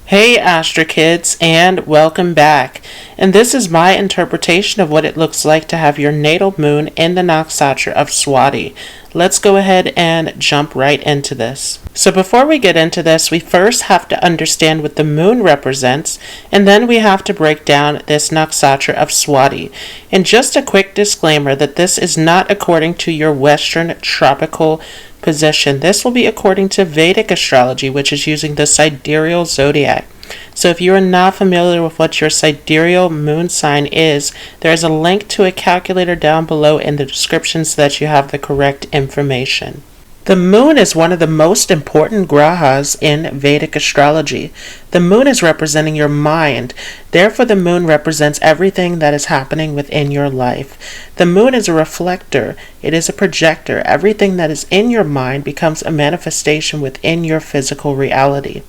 Hey Astro Kids, and welcome back. And this is my interpretation of what it looks like to have your natal moon in the nakshatra of Swati. Let's go ahead and jump right into this. So before we get into this, we first have to understand what the moon represents, and then we have to break down this nakshatra of Swati. And just a quick disclaimer that this is not according to your Western tropical position. This will be according to Vedic astrology, which is using the sidereal zodiac. So if you are not familiar with what your sidereal moon sign is, there is a link to a calculator down below in the description so that you have the correct information. The moon is one of the most important grahas in Vedic astrology. The moon is representing your mind. Therefore, the moon represents everything that is happening within your life. The moon is a reflector. It is a projector. Everything that is in your mind becomes a manifestation within your physical reality.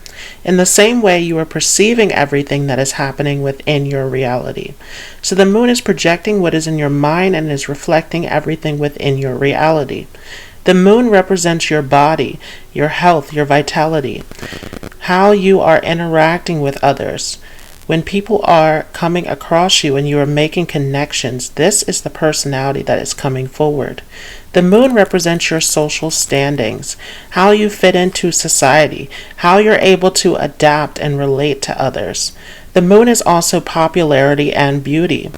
In the same way, you are perceiving everything that is happening within your reality. So the moon is projecting what is in your mind and is reflecting everything within your reality. The moon represents your body, your health, your vitality, how you are interacting with others. When people are coming across you and you are making connections, this is the personality that is coming forward. The moon represents your social standings, how you fit into society, how you're able to adapt and relate to others. The moon is also popularity and beauty.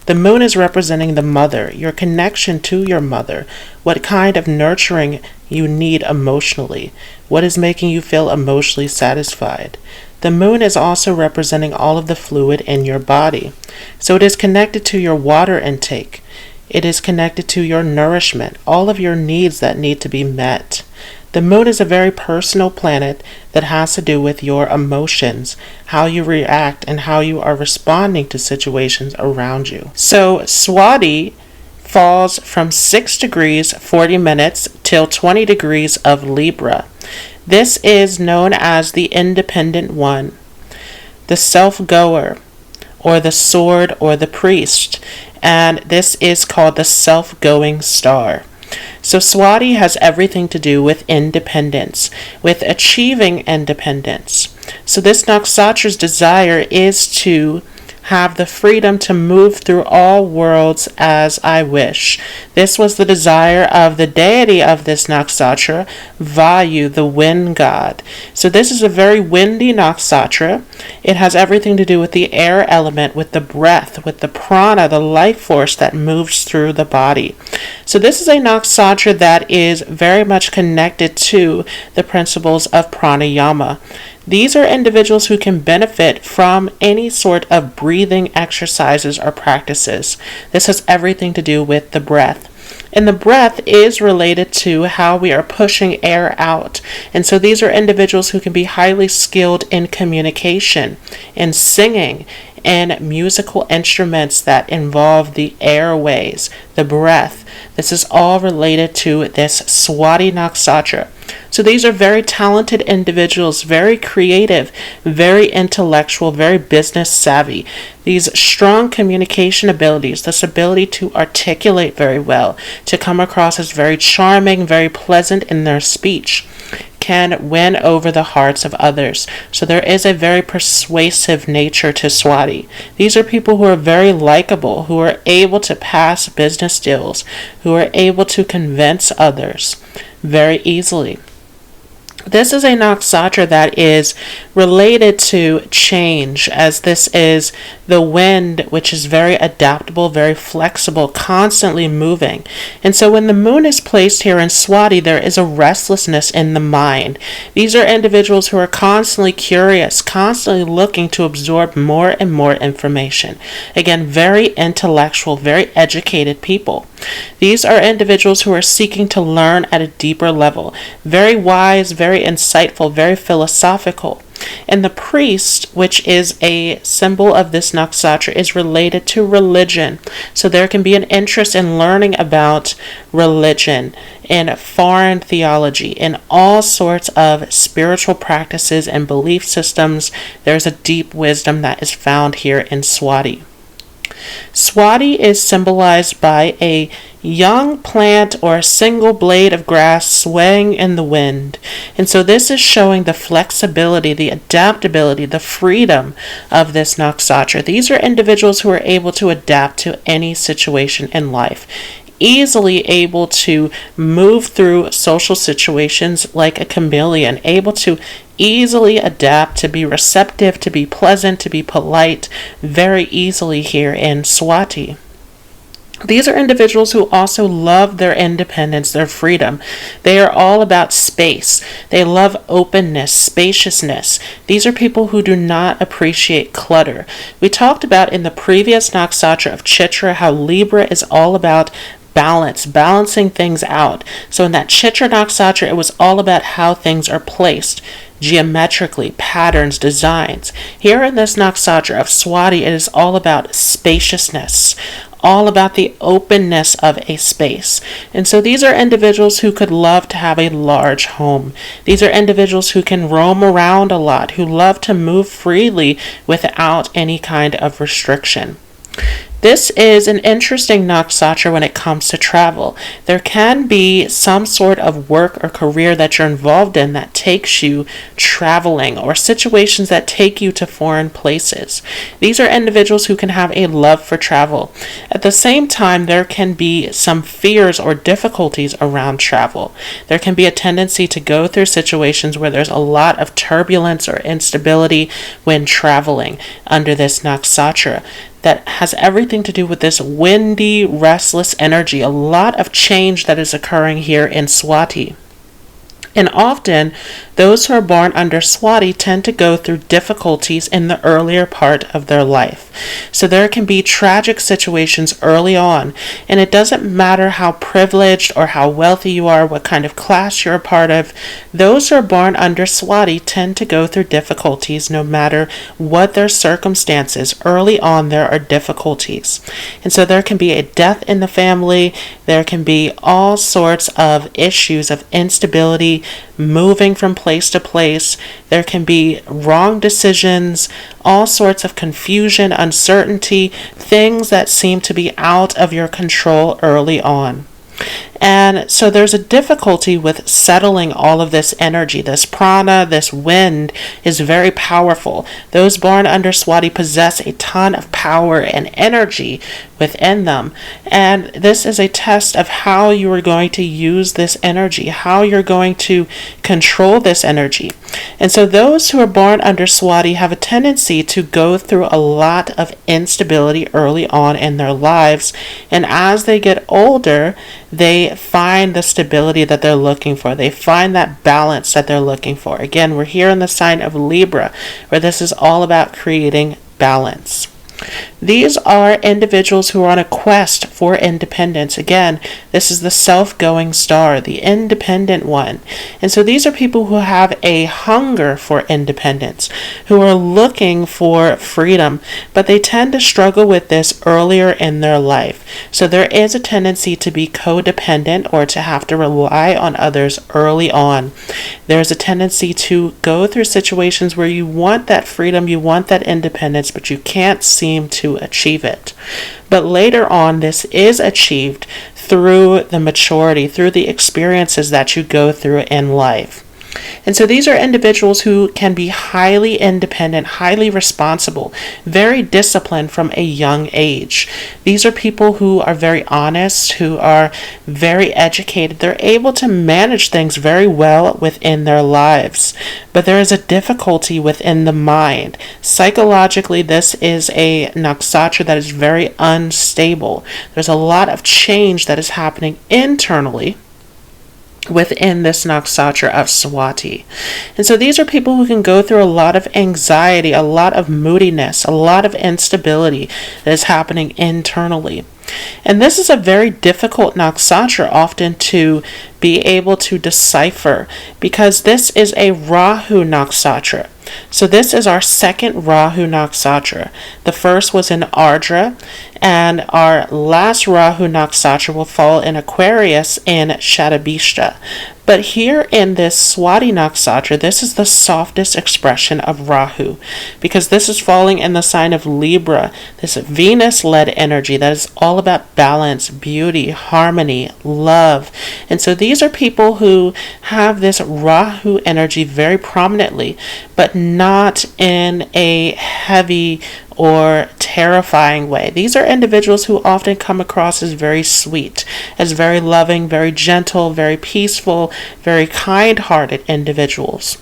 The moon is representing the mother, your connection to your mother, what kind of nurturing you need emotionally, what is making you feel emotionally satisfied. The moon is also representing all of the fluid in your body. So it is connected to your water intake. It is connected to your nourishment, all of your needs that need to be met. The moon is a very personal planet that has to do with your emotions, how you react, and how you are responding to situations around you. So Swati falls from 6 degrees 40 minutes till 20 degrees of Libra. This is known as the independent one, the self-goer, or the sword, or the priest, and this is called the self-going star. So Swati has everything to do with independence, with achieving independence. So this nakshatra's desire is to have the freedom to move through all worlds as I wish. This was the desire of the deity of this nakshatra, Vayu, the wind god. So this is a very windy nakshatra. It has everything to do with the air element, with the breath, with the prana, the life force that moves through the body. So this is a nakshatra that is very much connected to the principles of pranayama. These are individuals who can benefit from any sort of breathing exercises or practices. This has everything to do with the breath. And the breath is related to how we are pushing air out. And so these are individuals who can be highly skilled in communication, in singing, and musical instruments that involve the airways, the breath. This is all related to this Swati Nakshatra. So these are very talented individuals, very creative, very intellectual, very business savvy. These strong communication abilities, this ability to articulate very well, to come across as very charming, very pleasant in their speech, can win over the hearts of others. So there is a very persuasive nature to Swati. These are people who are very likable, who are able to pass business deals, who are able to convince others very easily. This is a nakshatra that is related to change, as this is the wind, which is very adaptable, very flexible, constantly moving. And so when the moon is placed here in Swati, there is a restlessness in the mind. These are individuals who are constantly curious, constantly looking to absorb more and more information. Again, very intellectual, very educated people. These are individuals who are seeking to learn at a deeper level, very wise, very insightful, very philosophical. And the priest, which is a symbol of this nakshatra, is related to religion. So there can be an interest in learning about religion, in foreign theology, in all sorts of spiritual practices and belief systems. There's a deep wisdom that is found here in Swati. Swati is symbolized by a young plant or a single blade of grass swaying in the wind. And so this is showing the flexibility, the adaptability, the freedom of this nakshatra. These are individuals who are able to adapt to any situation in life, easily able to move through social situations like a chameleon, able to easily adapt, to be receptive, to be pleasant, to be polite, very easily here in Swati. These are individuals who also love their independence, their freedom. They are all about space. They love openness, spaciousness. These are people who do not appreciate clutter. We talked about in the previous nakshatra of Chitra how Libra is all about balance, balancing things out. So in that Chitra nakshatra, it was all about how things are placed geometrically, patterns, designs. Here in this nakshatra of Swati, it is all about spaciousness, all about the openness of a space. And so these are individuals who could love to have a large home. These are individuals who can roam around a lot, who love to move freely without any kind of restriction. This is an interesting nakshatra when it comes to travel. There can be some sort of work or career that you're involved in that takes you traveling, or situations that take you to foreign places. These are individuals who can have a love for travel. At the same time, there can be some fears or difficulties around travel. There can be a tendency to go through situations where there's a lot of turbulence or instability when traveling under this nakshatra. That has everything to do with this windy, restless energy, a lot of change that is occurring here in Swati. And often, those who are born under Swati tend to go through difficulties in the earlier part of their life. So there can be tragic situations early on, and it doesn't matter how privileged or how wealthy you are, what kind of class you're a part of. Those who are born under Swati tend to go through difficulties no matter what their circumstances. Early on, there are difficulties. And so there can be a death in the family, there can be all sorts of issues of instability, moving from place to place. There can be wrong decisions, all sorts of confusion, uncertainty, things that seem to be out of your control early on. And so there's a difficulty with settling all of this energy. This prana, this wind, is very powerful. Those born under Swati possess a ton of power and energy within them. And this is a test of how you are going to use this energy, how you're going to control this energy. And so those who are born under Swati have a tendency to go through a lot of instability early on in their lives. And as they get older, they find the stability that they're looking for. They find that balance that they're looking for. Again, we're here in the sign of Libra, where this is all about creating balance. These are individuals who are on a quest for independence. Again, this is the self-going star, the independent one. And so these are people who have a hunger for independence, who are looking for freedom, but they tend to struggle with this earlier in their life. So there is a tendency to be codependent or to have to rely on others early on. There's a tendency to go through situations where you want that freedom, you want that independence, but you can't seem to achieve it. But later on, this is achieved through the maturity, through the experiences that you go through in life. And so these are individuals who can be highly independent, highly responsible, very disciplined from a young age. These are people who are very honest, who are very educated. They're able to manage things very well within their lives. But there is a difficulty within the mind. Psychologically, this is a nakshatra that is very unstable. There's a lot of change that is happening internally within this nakshatra of Swati. And so these are people who can go through a lot of anxiety, a lot of moodiness, a lot of instability that is happening internally. And this is a very difficult nakshatra often to be able to decipher, because this is a Rahu nakshatra. So this is our second Rahu nakshatra. The first was in Ardra, and our last Rahu nakshatra will fall in Aquarius in Shatabishta. But here in this Swati Nakshatra, this is the softest expression of Rahu, because this is falling in the sign of Libra, this Venus-led energy that is all about balance, beauty, harmony, love. And so these are people who have this Rahu energy very prominently, but not in a heavy or terrifying way. These are individuals who often come across as very sweet, as very loving, very gentle, very peaceful, very kind-hearted individuals.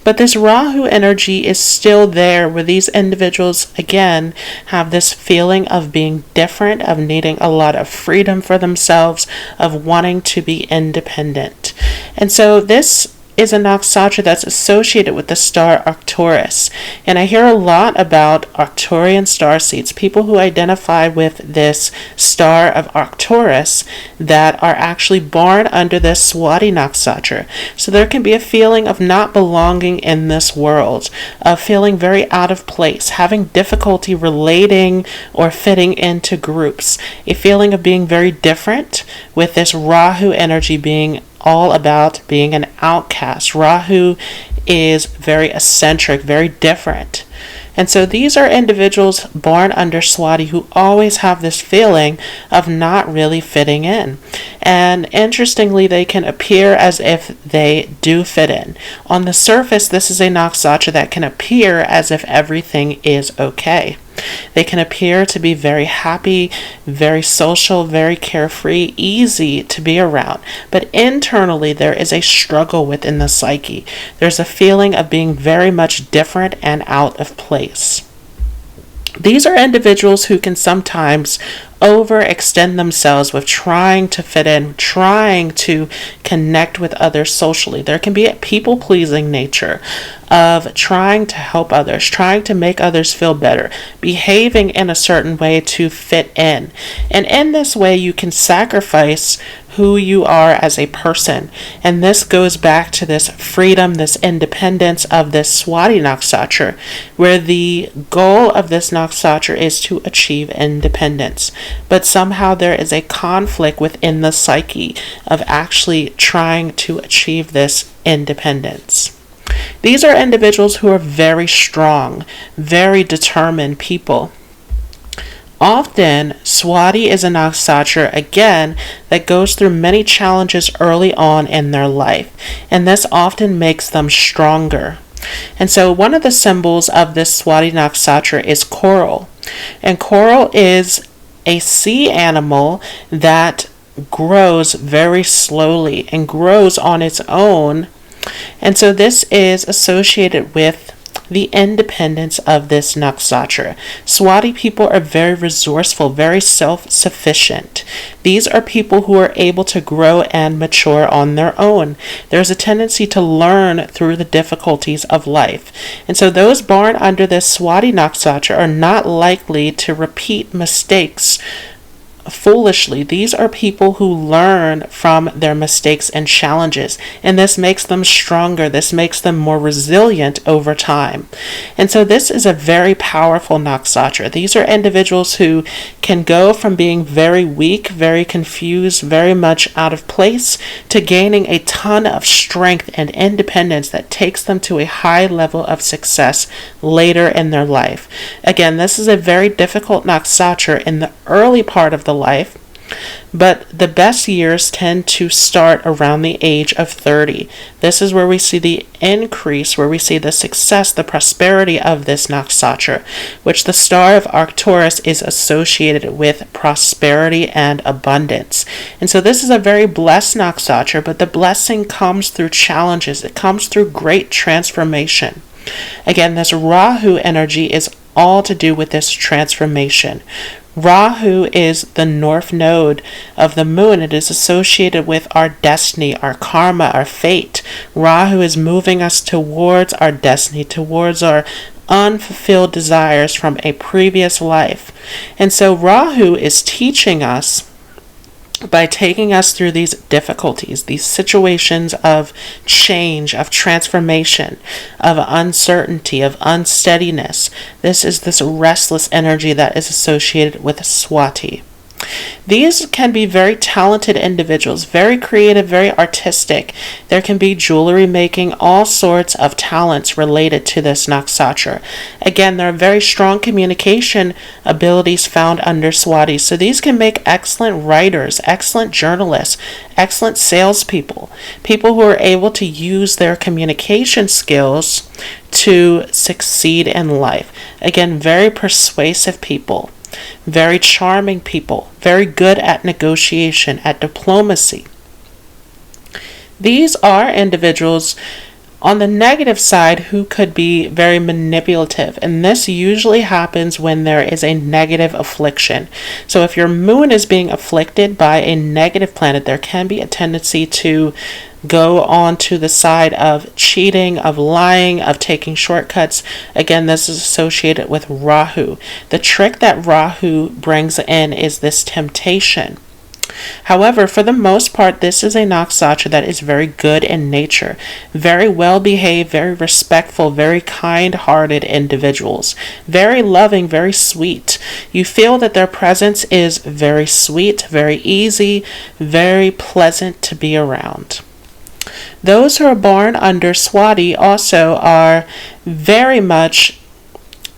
But this Rahu energy is still there, where these individuals, again, have this feeling of being different, of needing a lot of freedom for themselves, of wanting to be independent. And so this is a nakshatra that's associated with the star Arcturus. And I hear a lot about Arcturian starseeds, people who identify with this star of Arcturus that are actually born under this Swati Nakshatra. So there can be a feeling of not belonging in this world, of feeling very out of place, having difficulty relating or fitting into groups, a feeling of being very different, with this Rahu energy being all about being an outcast. Rahu is very eccentric, very different. And so these are individuals born under Swati who always have this feeling of not really fitting in. And interestingly, they can appear as if they do fit in. On the surface, this is a nakshatra that can appear as if everything is okay. They can appear to be very happy, very social, very carefree, easy to be around. But internally, there is a struggle within the psyche. There's a feeling of being very much different and out of place. These are individuals who can sometimes overextend themselves with trying to fit in, trying to connect with others socially. There can be a people-pleasing nature of trying to help others, trying to make others feel better, behaving in a certain way to fit in. And in this way, you can sacrifice who you are as a person. And this goes back to this freedom, this independence of this Swati Nakshatra, where the goal of this Nakshatra is to achieve independence. But somehow there is a conflict within the psyche of actually trying to achieve this independence. These are individuals who are very strong, very determined people. Often, Swati is a nakshatra, again, that goes through many challenges early on in their life, and this often makes them stronger. And so one of the symbols of this Swati nakshatra is coral. And coral is a sea animal that grows very slowly and grows on its own. And so this is associated with the independence of this nakshatra. Swati people are very resourceful, very self-sufficient. These are people who are able to grow and mature on their own. There's a tendency to learn through the difficulties of life. And so those born under this Swati nakshatra are not likely to repeat mistakes foolishly. These are people who learn from their mistakes and challenges, and this makes them stronger. This makes them more resilient over time. And so this is a very powerful nakshatra. These are individuals who can go from being very weak, very confused, very much out of place, to gaining a ton of strength and independence that takes them to a high level of success later in their life. Again, this is a very difficult nakshatra in the early part of the life, but the best years tend to start around the age of 30. This is where we see the increase, where we see the success, the prosperity of this nakshatra, which the star of Arcturus is associated with prosperity and abundance. And so this is a very blessed nakshatra, but the blessing comes through challenges. It comes through great transformation. Again, this Rahu energy is all to do with this transformation. Rahu is the north node of the moon. It is associated with our destiny, our karma, our fate. Rahu is moving us towards our destiny, towards our unfulfilled desires from a previous life. And so Rahu is teaching us by taking us through these difficulties, these situations of change, of transformation, of uncertainty, of unsteadiness. This is this restless energy that is associated with Swati. These can be very talented individuals, very creative, very artistic. There can be jewelry making, all sorts of talents related to this nakshatra. Again, there are very strong communication abilities found under Swati. So these can make excellent writers, excellent journalists, excellent salespeople, people who are able to use their communication skills to succeed in life. Again, very persuasive people. Very charming people, very good at negotiation, at diplomacy. These are individuals on the negative side who could be very manipulative, and this usually happens when there is a negative affliction. So if your moon is being afflicted by a negative planet, there can be a tendency to go on to the side of cheating, of lying, of taking shortcuts. Again, this is associated with Rahu. The trick that Rahu brings in is this temptation. However, for the most part, this is a nakshatra that is very good in nature, very well behaved, very respectful, very kind-hearted individuals, very loving, very sweet. You feel that their presence is very sweet, very easy, very pleasant to be around. Those who are born under Swati also are very much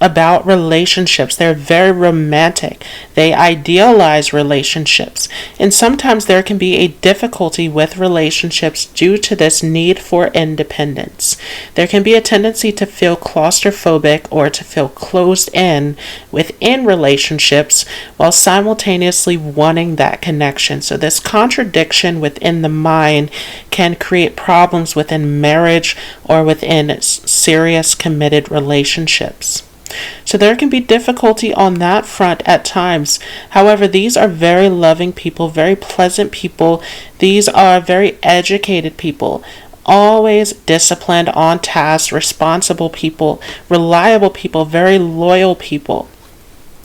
about relationships. They're very romantic. They idealize relationships. And sometimes there can be a difficulty with relationships due to this need for independence. There can be a tendency to feel claustrophobic or to feel closed in within relationships while simultaneously wanting that connection. So this contradiction within the mind can create problems within marriage or within serious committed relationships. So there can be difficulty on that front at times. However, these are very loving people, very pleasant people. These are very educated people, always disciplined, on task, responsible people, reliable people, very loyal people.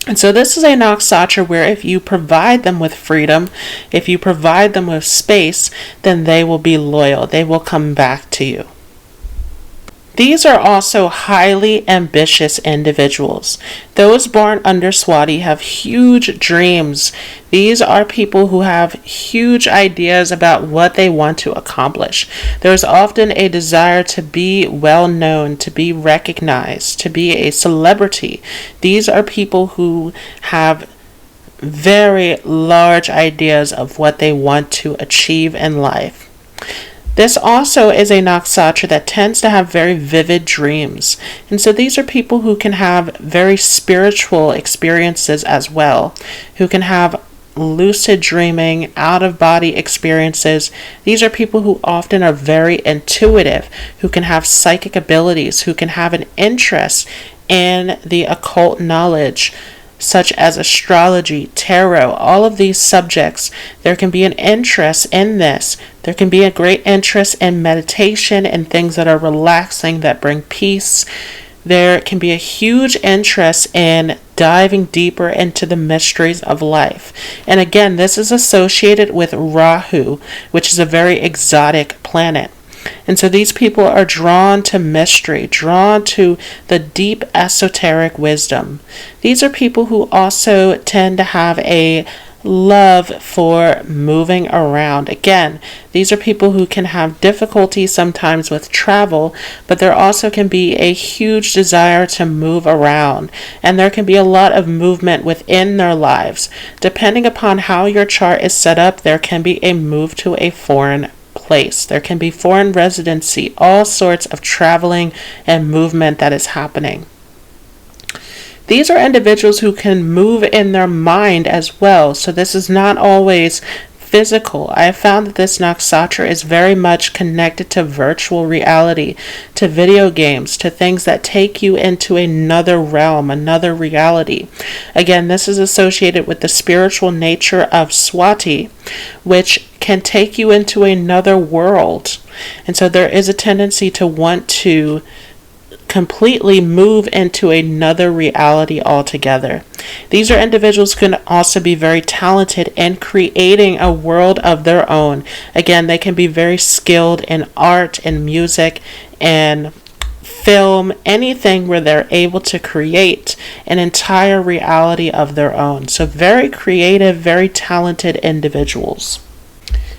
And so this is a nakshatra where if you provide them with freedom, if you provide them with space, then they will be loyal. They will come back to you. These are also highly ambitious individuals. Those born under Swati have huge dreams. These are people who have huge ideas about what they want to accomplish. There's often a desire to be well known, to be recognized, to be a celebrity. These are people who have very large ideas of what they want to achieve in life. This also is a nakshatra that tends to have very vivid dreams. And so these are people who can have very spiritual experiences as well, who can have lucid dreaming, out-of-body experiences. These are people who often are very intuitive, who can have psychic abilities, who can have an interest in the occult knowledge, such as astrology, tarot, all of these subjects. There can be an interest in this. There can be a great interest in meditation and things that are relaxing, that bring peace. There can be a huge interest in diving deeper into the mysteries of life. And again, this is associated with Rahu, which is a very exotic planet. And so these people are drawn to mystery, drawn to the deep esoteric wisdom. These are people who also tend to have a love for moving around. Again, these are people who can have difficulty sometimes with travel, but there also can be a huge desire to move around, and there can be a lot of movement within their lives. Depending upon how your chart is set up, there can be a move to a foreign place. There can be foreign residency, all sorts of traveling and movement that is happening. These are individuals who can move in their mind as well, so this is not always physical. I have found that this nakshatra is very much connected to virtual reality, to video games, to things that take you into another realm, another reality. Again, this is associated with the spiritual nature of Swati, which can take you into another world. And so there is a tendency to want to completely move into another reality altogether. These are individuals who can also be very talented in creating a world of their own. Again, they can be very skilled in art and music and film, anything where they're able to create an entire reality of their own. So very creative, very talented individuals.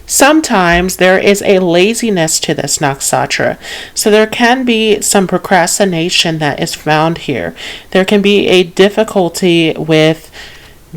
Sometimes there is a laziness to this nakshatra, so there can be some procrastination that is found here. There can be a difficulty with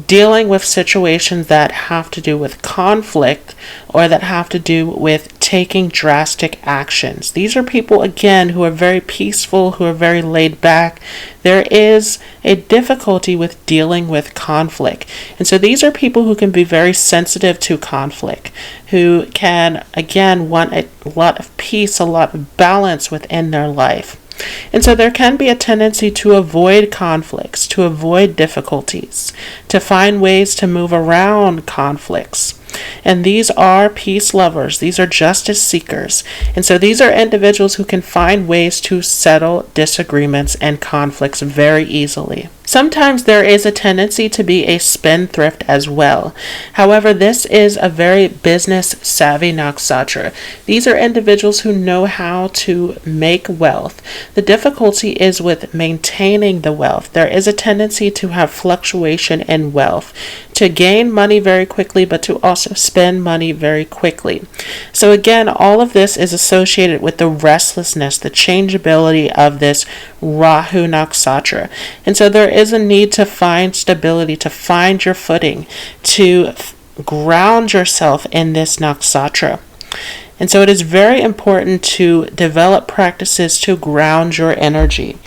dealing with situations that have to do with conflict or that have to do with taking drastic actions. These are people, again, who are very peaceful, who are very laid back. There is a difficulty with dealing with conflict. And so these are people who can be very sensitive to conflict, who can, again, want a lot of peace, a lot of balance within their life. And so there can be a tendency to avoid conflicts, to avoid difficulties, to find ways to move around conflicts. And these are peace lovers. These are justice seekers. And so these are individuals who can find ways to settle disagreements and conflicts very easily. Sometimes there is a tendency to be a spendthrift as well. However, this is a very business savvy nakshatra. These are individuals who know how to make wealth. The difficulty is with maintaining the wealth. There is a tendency to have fluctuation in wealth, to gain money very quickly, but to also spend money very quickly. So again, all of this is associated with the restlessness, the changeability of this Rahu nakshatra. And so there is a need to find stability, to find your footing, to ground yourself in this nakshatra. And so it is very important to develop practices to ground your energy.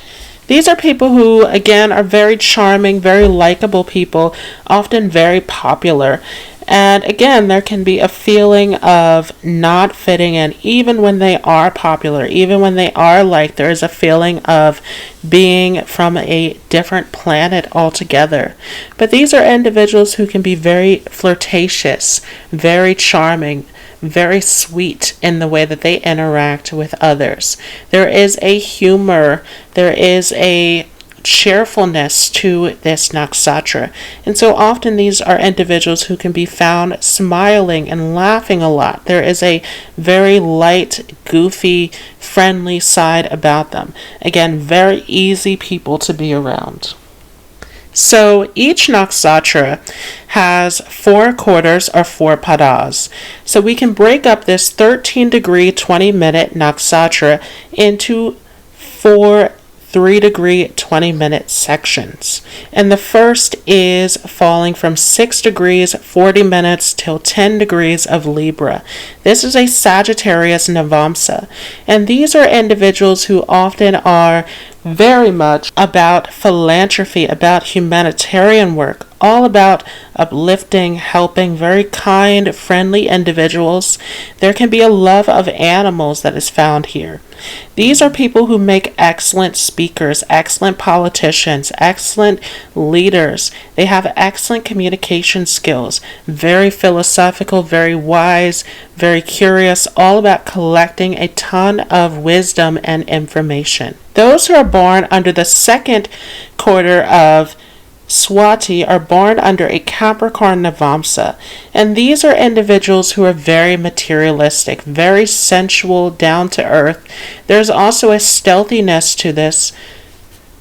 These are people who, again, are very charming, very likable people, often very popular. And again, there can be a feeling of not fitting in, even when they are popular, even when they are liked. There is a feeling of being from a different planet altogether. But these are individuals who can be very flirtatious, very charming, very sweet in the way that they interact with others. There is a humor, there is a cheerfulness to this nakshatra. And so often these are individuals who can be found smiling and laughing a lot. There is a very light, goofy, friendly side about them. Again, very easy people to be around. So each nakshatra has 4 quarters or 4 padas. So we can break up this 13-degree, 20-minute nakshatra into 4 3-degree, 20-minute sections. And the first is falling from 6 degrees, 40 minutes till 10 degrees of Libra. This is a Sagittarius Navamsa. And these are individuals who often are very much about philanthropy, about humanitarian work, all about uplifting, helping, very kind, friendly individuals. There can be a love of animals that is found here. These are people who make excellent speakers, excellent politicians, excellent leaders. They have excellent communication skills, very philosophical, very wise, very curious, all about collecting a ton of wisdom and information. Those who are born under the 2nd quarter of Swati are born under a Capricorn Navamsa, and these are individuals who are very materialistic, very sensual, down to earth. There's also a stealthiness to this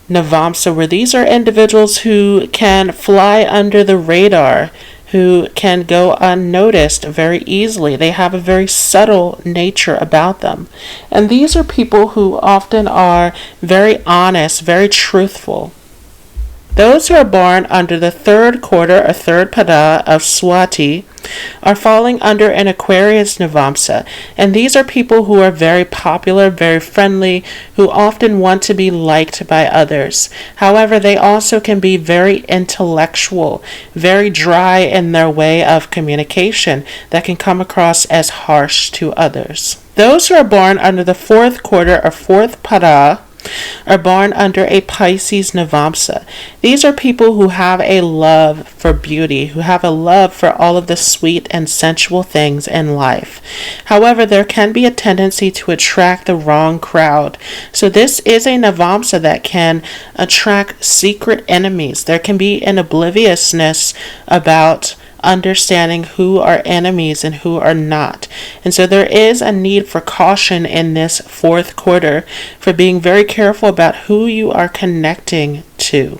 Navamsa, where these are individuals who can fly under the radar, who can go unnoticed very easily. They have a very subtle nature about them. And these are people who often are very honest, very truthful. Those who are born under the 3rd quarter or 3rd pada of Swati are falling under an Aquarius Navamsa, and these are people who are very popular, very friendly, who often want to be liked by others. However, they also can be very intellectual, very dry in their way of communication that can come across as harsh to others. Those who are born under the 4th quarter or 4th pada are born under a Pisces Navamsa. These are people who have a love for beauty, who have a love for all of the sweet and sensual things in life. However, there can be a tendency to attract the wrong crowd. So this is a Navamsa that can attract secret enemies. There can be an obliviousness about understanding who are enemies and who are not. And so there is a need for caution in this fourth quarter, for being very careful about who you are connecting to.